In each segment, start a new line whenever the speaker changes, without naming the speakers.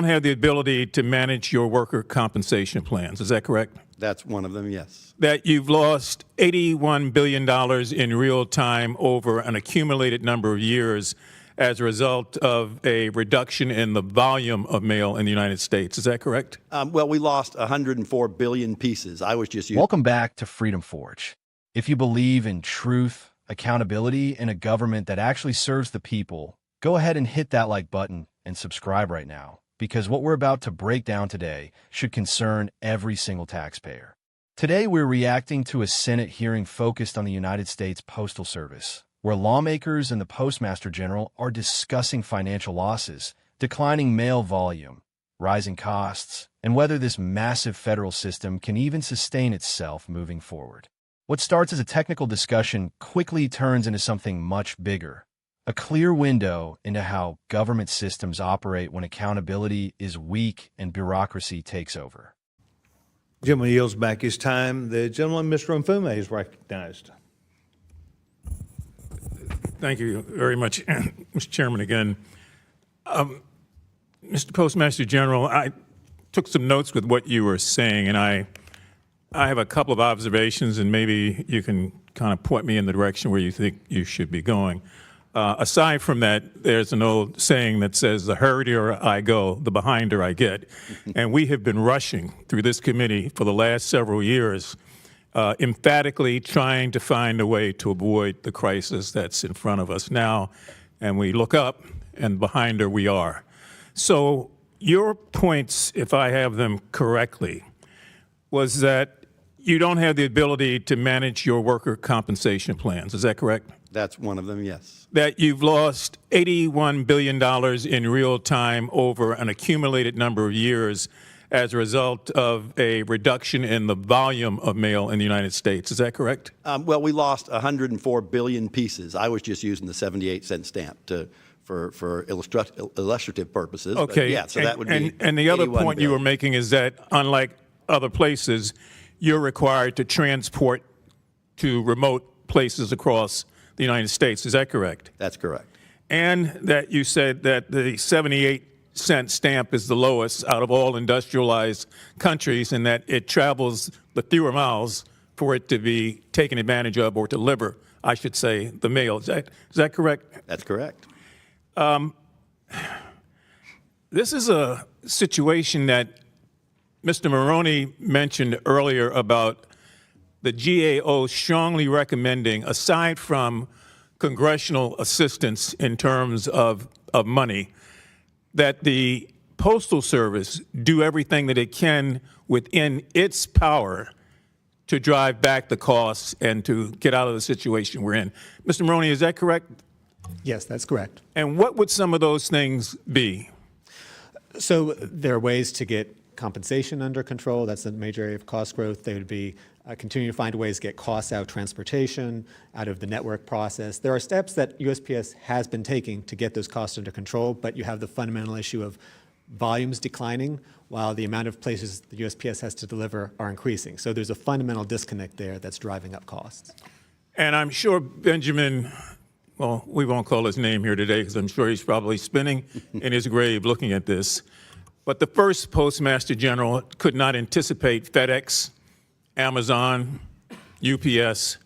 don't have the ability to manage your worker compensation plans. Is that correct?
That's one of them, yes.
That you've lost $81 billion in real time over an accumulated number of years as a result of a reduction in the volume of mail in the United States. Is that correct?
Well, we lost 104 billion pieces. I was just using.
Welcome back to Freedom Forge. If you believe in truth, accountability, and a government that actually serves the people, go ahead and hit that like button and subscribe right now, because what we're about to break down today should concern every single taxpayer. Today, we're reacting to a Senate hearing focused on the United States Postal Service, where lawmakers and the Postmaster General are discussing financial losses, declining mail volume, rising costs, and whether this massive federal system can even sustain itself moving forward. What starts as a technical discussion quickly turns into something much bigger, a clear window into how government systems operate when accountability is weak and bureaucracy takes over.
Gentleman yields back his time. The gentleman, Mr. Mfume, is recognized.
Thank you very much, Mr. Chairman, again. Mr. Postmaster General, I took some notes with what you were saying, and I have a couple of observations, and maybe you can kind of point me in the direction where you think you should be going. Aside from that, there's an old saying that says, the hurrier I go, the behinder I get. And we have been rushing through this committee for the last several years, emphatically trying to find a way to avoid the crisis that's in front of us now. And we look up, and behind her we are. So your points, if I have them correctly, was that you don't have the ability to manage your worker compensation plans. Is that correct?
That's one of them, yes.
That you've lost $81 billion in real time over an accumulated number of years as a result of a reduction in the volume of mail in the United States. Is that correct?
Well, we lost 104 billion pieces. I was just using the 78-cent stamp for illustrative purposes.
Okay.
But yeah, so that would be.
And the other point
billion.
you were making is that, unlike other places, you're required to transport to remote places across the United States. Is that correct?
That's correct.
And that you said that the 78-cent stamp is the lowest out of all industrialized countries, and that it travels the fewer miles for it to be taken advantage of, or deliver, I should say, the mail. Is that correct?
That's correct.
This is a situation that Mr. Maroney mentioned earlier about the GAO strongly recommending, aside from congressional assistance in terms of money, that the Postal Service do everything that it can within its power to drive back the costs and to get out of the situation we're in. Mr. Maroney, is that correct?
Yes, that's correct.
And what would some of those things be?
So there are ways to get compensation under control. That's a major area of cost growth. They would be continuing to find ways to get costs out of transportation, out of the network process. There are steps that USPS has been taking to get those costs under control, but you have the fundamental issue of volumes declining while the amount of places the USPS has to deliver are increasing. So there's a fundamental disconnect there that's driving up costs.
And I'm sure Benjamin, well, we won't call his name here today because I'm sure he's probably spinning in his grave looking at this. But the first Postmaster General could not anticipate FedEx, Amazon, UPS,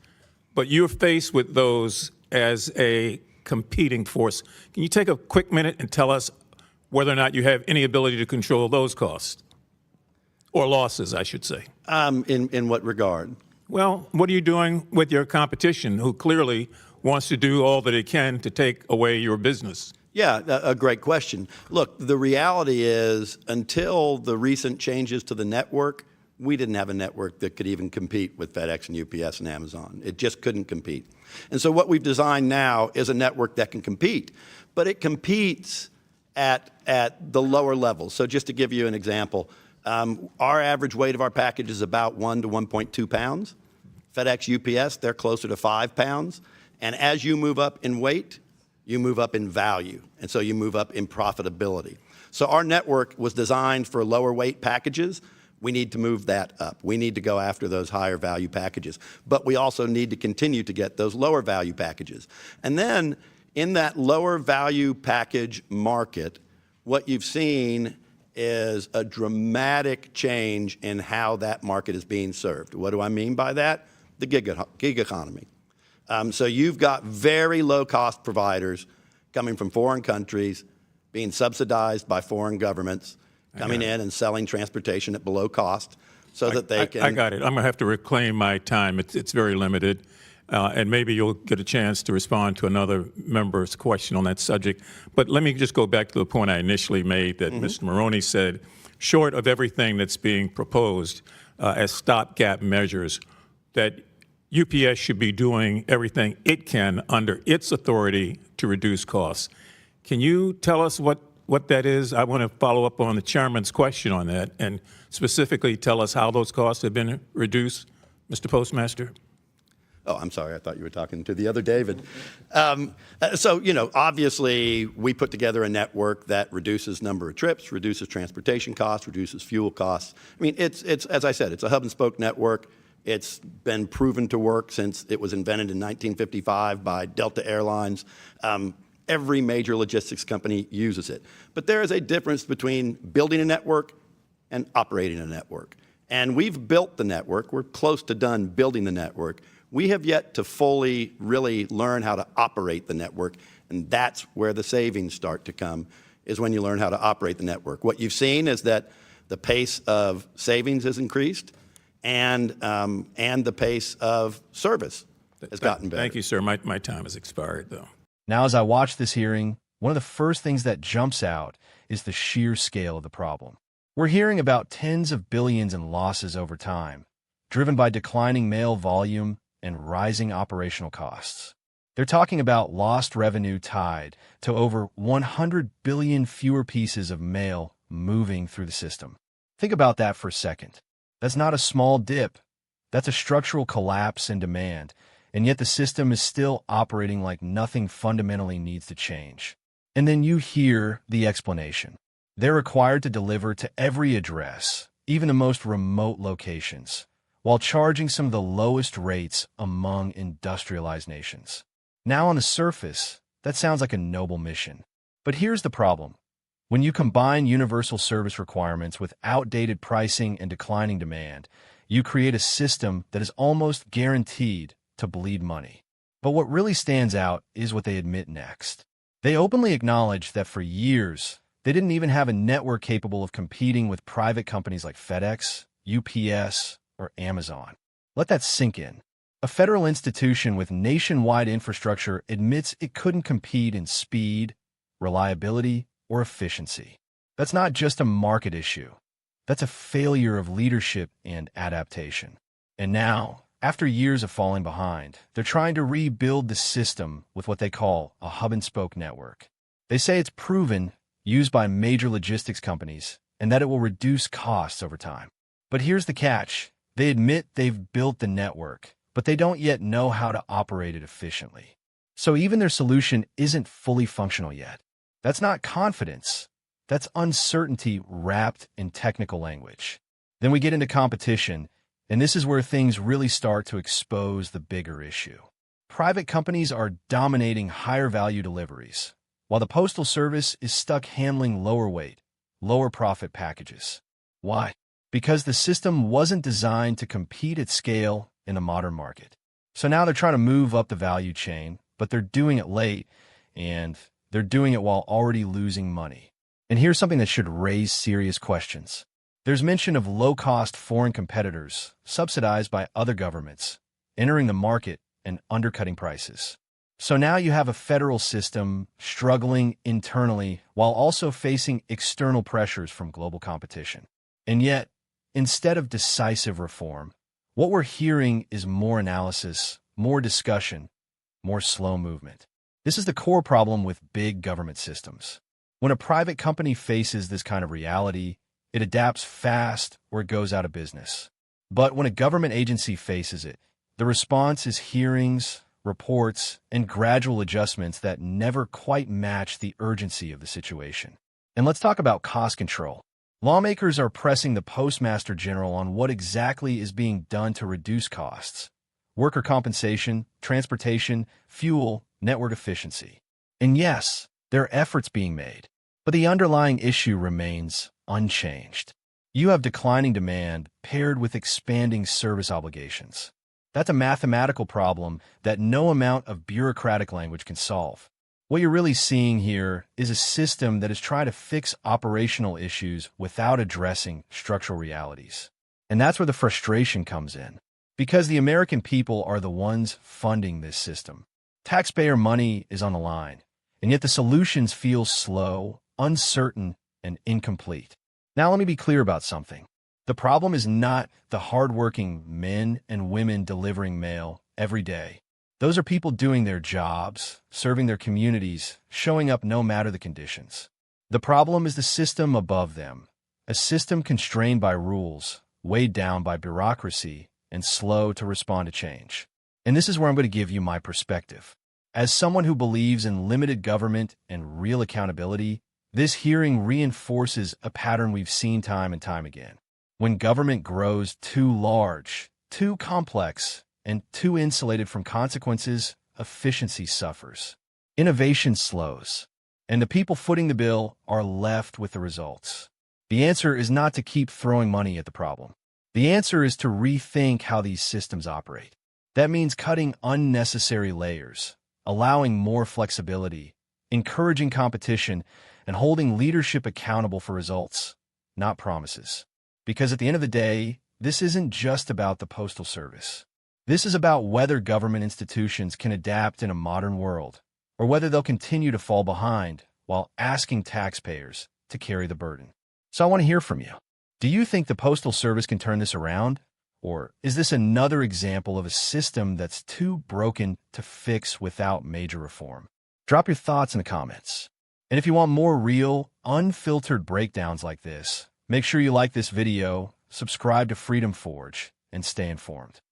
but you're faced with those as a competing force. Can you take a quick minute and tell us whether or not you have any ability to control those costs? Or losses, I should say.
In what regard?
Well, what are you doing with your competition, who clearly wants to do all that it can to take away your business?
Yeah, a great question. Look, the reality is, until the recent changes to the network, we didn't have a network that could even compete with FedEx and UPS and Amazon. It just couldn't compete. And so what we've designed now is a network that can compete, but it competes at the lower levels. So just to give you an example, our average weight of our package is about 1 to 1.2 pounds. FedEx, UPS, they're closer to 5 pounds. And as you move up in weight, you move up in value, and so you move up in profitability. So our network was designed for lower weight packages. We need to move that up. We need to go after those higher value packages. But we also need to continue to get those lower value packages. And then in that lower value package market, what you've seen is a dramatic change in how that market is being served. What do I mean by that? The gig economy. So you've got very low-cost providers coming from foreign countries, being subsidized by foreign governments, coming in and selling transportation at below cost so that they can...
I got it. I'm going to have to reclaim my time. It's very limited. And maybe you'll get a chance to respond to another member's question on that subject. But let me just go back to the point I initially made that Mr. Maroney said, short of everything that's being proposed as stopgap measures, that UPS should be doing everything it can under its authority to reduce costs. Can you tell us what that is? I want to follow up on the chairman's question on that and specifically tell us how those costs have been reduced, Mr. Postmaster.
Oh, I'm sorry. I thought you were talking to the other David. So, obviously, we put together a network that reduces number of trips, reduces transportation costs, reduces fuel costs. I mean, it's as I said, it's a hub and spoke network. It's been proven to work since it was invented in 1955 by Delta Airlines. Every major logistics company uses it. But there is a difference between building a network and operating a network. And we've built the network. We're close to done building the network. We have yet to fully really learn how to operate the network, and that's where the savings start to come, is when you learn how to operate the network. What you've seen is that the pace of savings has increased, and the pace of service has gotten better.
Thank you, sir. My time has expired, though.
Now, as I watch this hearing, one of the first things that jumps out is the sheer scale of the problem. We're hearing about tens of billions in losses over time, driven by declining mail volume and rising operational costs. They're talking about lost revenue tied to over 100 billion fewer pieces of mail moving through the system. Think about that for a second. That's not a small dip. That's a structural collapse in demand, and yet the system is still operating like nothing fundamentally needs to change. And then you hear the explanation. They're required to deliver to every address, even the most remote locations, while charging some of the lowest rates among industrialized nations. Now, on the surface, that sounds like a noble mission. But here's the problem. When you combine universal service requirements with outdated pricing and declining demand, you create a system that is almost guaranteed to bleed money. But what really stands out is what they admit next. They openly acknowledge that for years, they didn't even have a network capable of competing with private companies like FedEx, UPS, or Amazon. Let that sink in. A federal institution with nationwide infrastructure admits it couldn't compete in speed, reliability, or efficiency. That's not just a market issue. That's a failure of leadership and adaptation. And now, after years of falling behind, they're trying to rebuild the system with what they call a hub-and-spoke network. They say it's proven, used by major logistics companies, and that it will reduce costs over time. But here's the catch. They admit they've built the network, but they don't yet know how to operate it efficiently. So even their solution isn't fully functional yet. That's not confidence. That's uncertainty wrapped in technical language. Then we get into competition, and this is where things really start to expose the bigger issue. Private companies are dominating higher value deliveries, while the Postal Service is stuck handling lower weight, lower profit packages. Why? Because the system wasn't designed to compete at scale in the modern market. So now they're trying to move up the value chain, but they're doing it late, and they're doing it while already losing money. And here's something that should raise serious questions. There's mention of low-cost foreign competitors, subsidized by other governments, entering the market and undercutting prices. So now you have a federal system struggling internally while also facing external pressures from global competition. And yet, instead of decisive reform, what we're hearing is more analysis, more discussion, more slow movement. This is the core problem with big government systems. When a private company faces this kind of reality, it adapts fast or it goes out of business. But when a government agency faces it, the response is hearings, reports, and gradual adjustments that never quite match the urgency of the situation. And let's talk about cost control. Lawmakers are pressing the Postmaster General on what exactly is being done to reduce costs: worker compensation, transportation, fuel, network efficiency. And yes, there are efforts being made. But the underlying issue remains unchanged. You have declining demand paired with expanding service obligations. That's a mathematical problem that no amount of bureaucratic language can solve. What you're really seeing here is a system that is trying to fix operational issues without addressing structural realities. And that's where the frustration comes in, because the American people are the ones funding this system. Taxpayer money is on the line, and yet the solutions feel slow, uncertain, and incomplete. Now let me be clear about something. The problem is not the hardworking men and women delivering mail every day. Those are people doing their jobs, serving their communities, showing up no matter the conditions. The problem is the system above them, a system constrained by rules, weighed down by bureaucracy, and slow to respond to change. And this is where I'm going to give you my perspective. As someone who believes in limited government and real accountability, this hearing reinforces a pattern we've seen time and time again. When government grows too large, too complex, and too insulated from consequences, efficiency suffers. Innovation slows, and the people footing the bill are left with the results. The answer is not to keep throwing money at the problem. The answer is to rethink how these systems operate. That means cutting unnecessary layers, allowing more flexibility, encouraging competition, and holding leadership accountable for results, not promises. Because at the end of the day, this isn't just about the Postal Service. This is about whether government institutions can adapt in a modern world, or whether they'll continue to fall behind while asking taxpayers to carry the burden. So I want to hear from you. Do you think the Postal Service can turn this around? Or is this another example of a system that's too broken to fix without major reform? Drop your thoughts in the comments. And if you want more real, unfiltered breakdowns like this, make sure you like this video, subscribe to Freedom Forge, and stay informed.